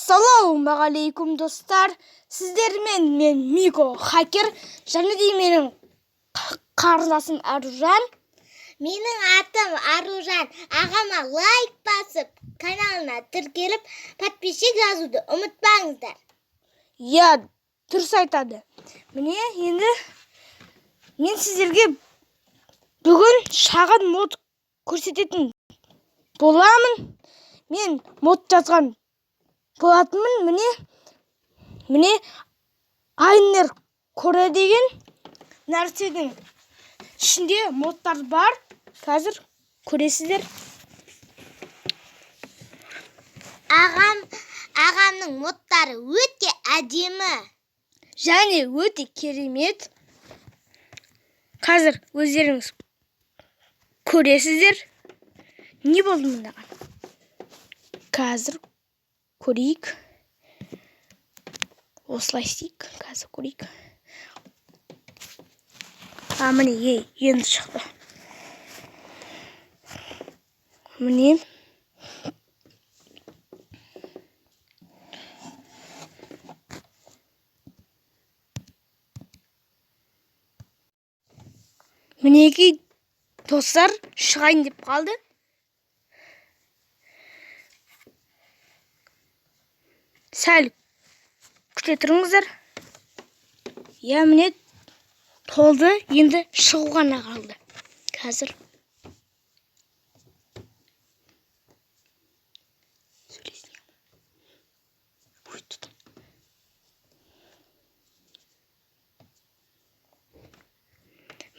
Ассалаумағалейкум достар, сіздермен мен Мико хакер, және де менің қарындасым Аружан. Менің атым Аружан. Ағама лайк басып, каналына тіркеліп, подписчик жазуды ұмытпаңыздар. Дұрыс айтады. Міне, енді мен сіздерге бүгін шағын мод көрсететін боламын. Мен мод жазған болатынмын. Міне Айнер Коре деген нәрседің ішінде модтар бар. Қазір көресіздер. Ағамның модтары өте әдемі және өте керемет. Қазір өздеріңіз көресіздер. Не болды мынаған? Қазір көрейік. Осылай істейік. Қазір көрейік. Міне енді шықты. Міне. Мінекей достар, шығайын деп қалды. Сәл күте тұрыңыздар. Міне толды, енді шығу ғана қалды. Қазір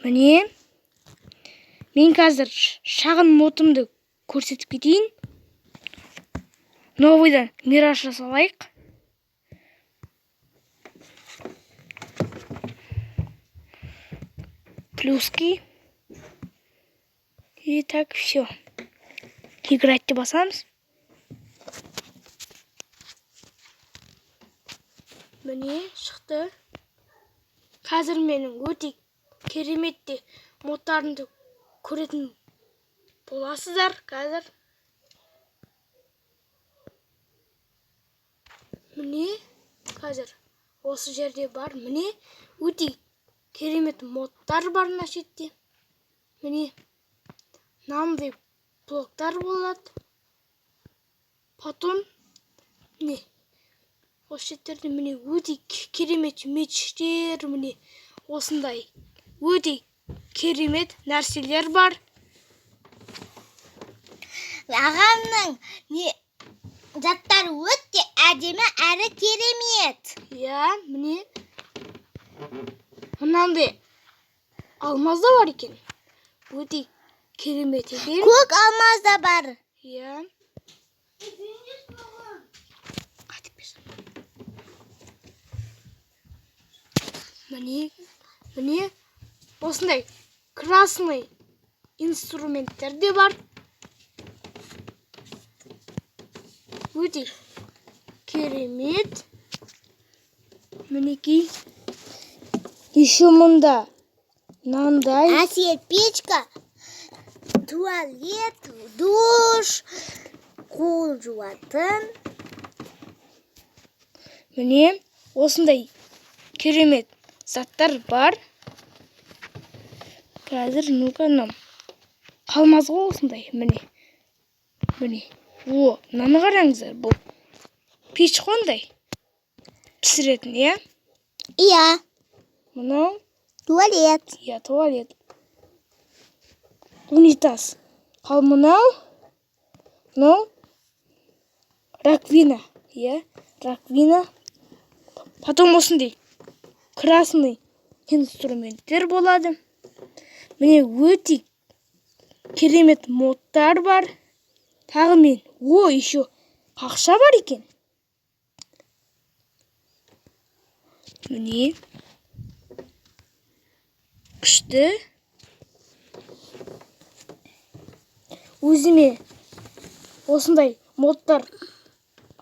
міне мен қазір шағын модымды көрсетіп кетейін. Новыйдан мираж жасалайық. Плюски. И так все. Играть басамыз. Міне шықты. Қазір менің өте кереметте модтарымды көретін боласыздар. Қазір міне қазір осы жерде бар. Міне өте керемет модтар бар мына шетте. Міне мынандай блоктар болады. Потом міне осы шеттерде міне өте керемет мечтер, міне осындай өте керемет нәрселер бар. Ағамның заттары өте әдемі әрі керемет. Міне мынандай алмаз да бар екен. Өте керемет екен. Көк алмаз да бар. Міне осындай красный инструменттер де бар. Өте керемет. Мінекей. Еще мұнда мынандай әсел печка, туалет, душ, қол жуатын. Міне осындай керемет заттар бар. Қазір нүканам қалмаз ғой осындай. Міне. Мынаны қараңыздар. Бұл пеш қондай пісіретін, Мынау туалет. Туалет. Унитаз. Қал мынау раковина. Раковина. Потом осындай красный инструменттер болады. Міне өте керемет модтар бар. Тағы мен. Еще қақша бар екен. Міне күшті. Өзіме осындай модтар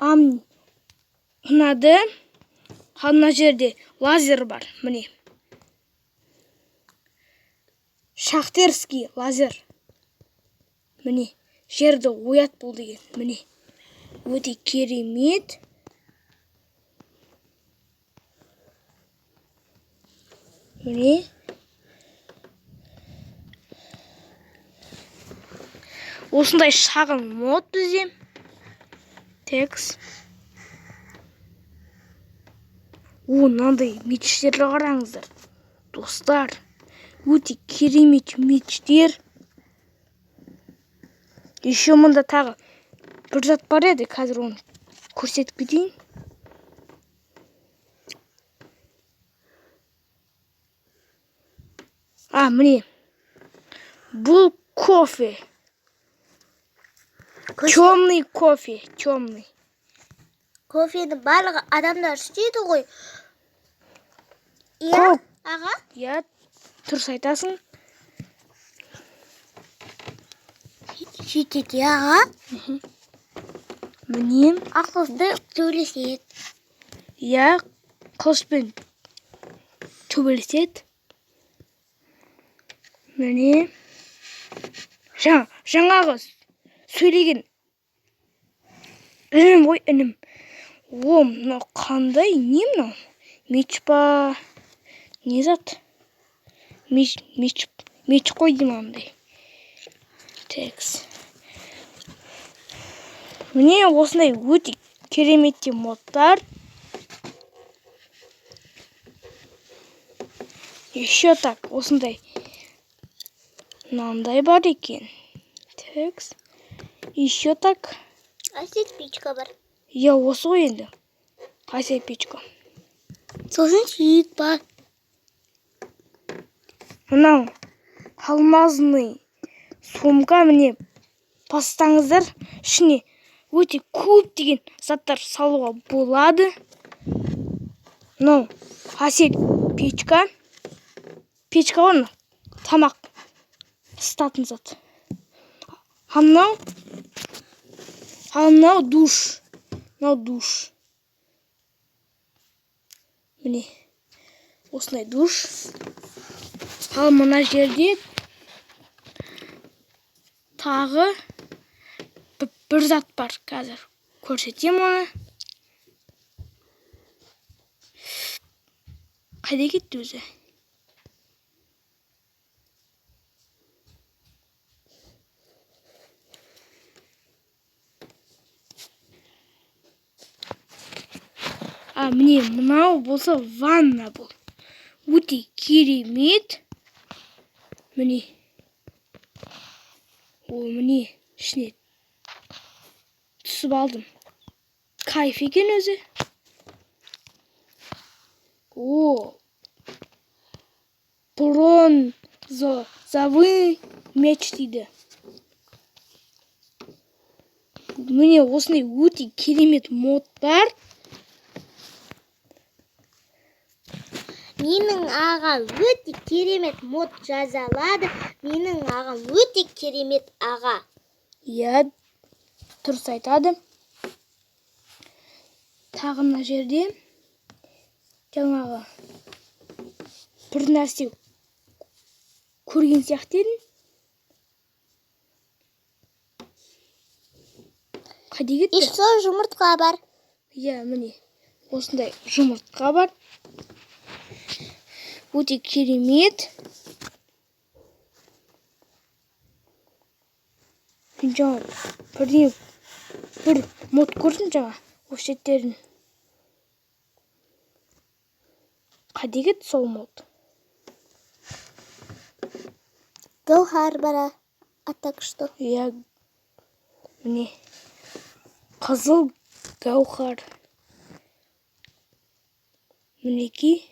ұнады. Мына жерде лазер бар. Міне шахтерский лазер. Міне жерді оят бол деген. Міне өте керемет. Міне. Осындай шағын мод бізде. Текс. Мынандай мечтерді қараңыздар. Достар, өте керемет мечтер. Еще мұнда тағы бір зат бар еді, қазір оны көрсетіп кетейін. Міне. Бұл кофе. Темный кофе, темный. Кофені барлығы адамдар істейді ғой. Иә, аға? Иә, дұрыс айтасың. Сөйтеді, аға? Міне. Ақылды сөйлеседі. Иә, қылышпен төбелеседі. Міне. Жаңағы сөйлеген інім ғой, інім. Мынау қандай, не мынау? Меч па? Не зат? Меч қой деймін. Текс. Міне осындай өте кереметте модтар. Еще так, осындай мынандай бар екен. Текс. Еще так. Әсет печка бар. Я осы ғой енді. Әсет печка. Сосын сүйік бар. Мынау алмазный сумка, міне бастаңыздар. Ішіне өте көп деген заттар салуға болады. Мынау әсет печка. Печка оны тамақ ысытатын зат. Мынау душ. Мынау душ. Міне осындай душ. Ал мына жерде тағы бір зат бар. Қазір көрсетем оны. Қайда кетті өзі? Міне мынау болса ванна бұл. Өте керемет. Міне. Міне ішіне түсіп алдым. Кайф екен өзі. Бронзовый меч дейді. Міне осындай өте керемет модтар. Менің аға өте керемет мод жазалады. Менің ағам өте керемет аға. Иә, дұрыс айтады. Тағы мына жерде жаңағы бір нәрсе көрген сияқты едім. Қайда кетті? Еще жұмыртқа бар. Иә, міне осындай жұмыртқа бар. Өте керемет. Жаңа бір мод көрдім жаңа. Осы шеттерін. Қайда кетті сол мод? Гаухар бара. А так что? Иә, міне қызыл гаухар. Мінеки.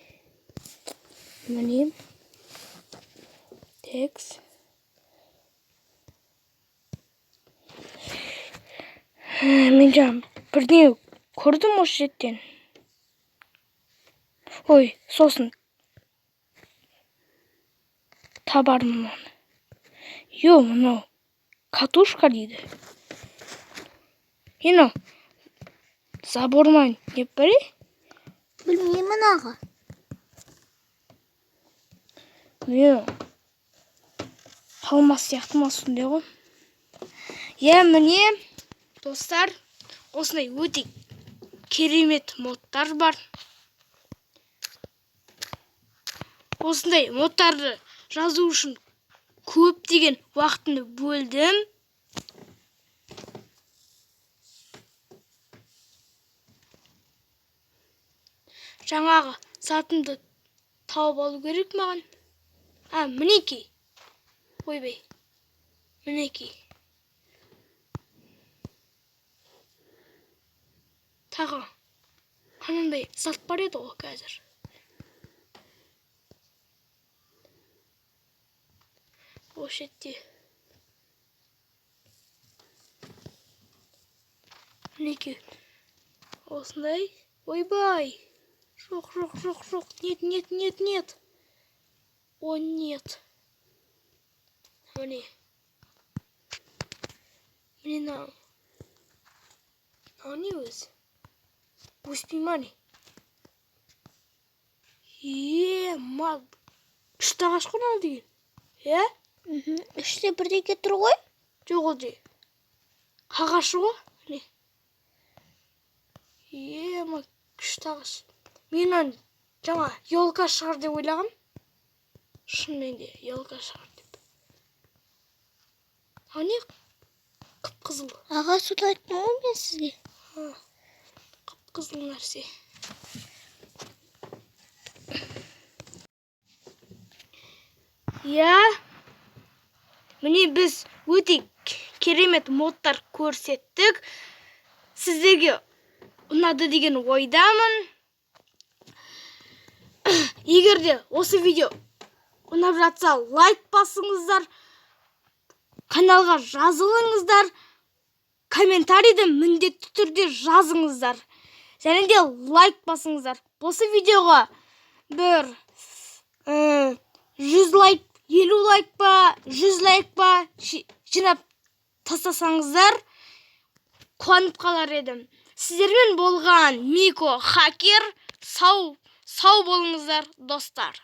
Міне. Текс. Мен жаңа бірдеңе көрдім осы жеттен. Ой, сосын табармын оны. Мынау катушка дейді. Мынау заборман не бар? Білмеймін аға. Алмас сияқты ма сондай ғой. Міне достар, осындай өте керемет модтар бар. осындай модтарды жазу үшін көптеген уақытымды бөлдім. Жаңағы затымды тауып алу керек маған. Мінекей. Ойбай. Мінекей. Тағы қанандай зат бар еді ғой қазір. Осы жерде. Мінекей. Осындай. Ойбай. Жоқ. Нет. О, нет. Міне мынау. Не өзі? Өспей ма не? Мал. Үшті ағаш қой мынау деген. Үште бірдеңе тұр ғой? Жоқ ол же. Қағашы ғой. Мал. Үшті ағаш. Мен жаңа елка шығар деп ойлағам. Шынымен де елка шығар деп. Не? Қып-қызыл. Аға суды айттым ғой мен сізге. Қып-қызыл нәрсе. Міне біз өте керемет модтар көрсеттік. Сіздерге ұнады деген ойдамын. Егер де осы видео ұнап жатса лайк басыңыздар, каналға жазылыңыздар, комментарийді міндетті түрде жазыңыздар. Және де лайк басыңыздар. Осы видеоға бір 100 лайк, 50 лайк па, 100 лайк па жинап тастасаңыздар, қуанып қалар едім. Сіздермен болған Мико Хакер. Сау болыңыздар, достар.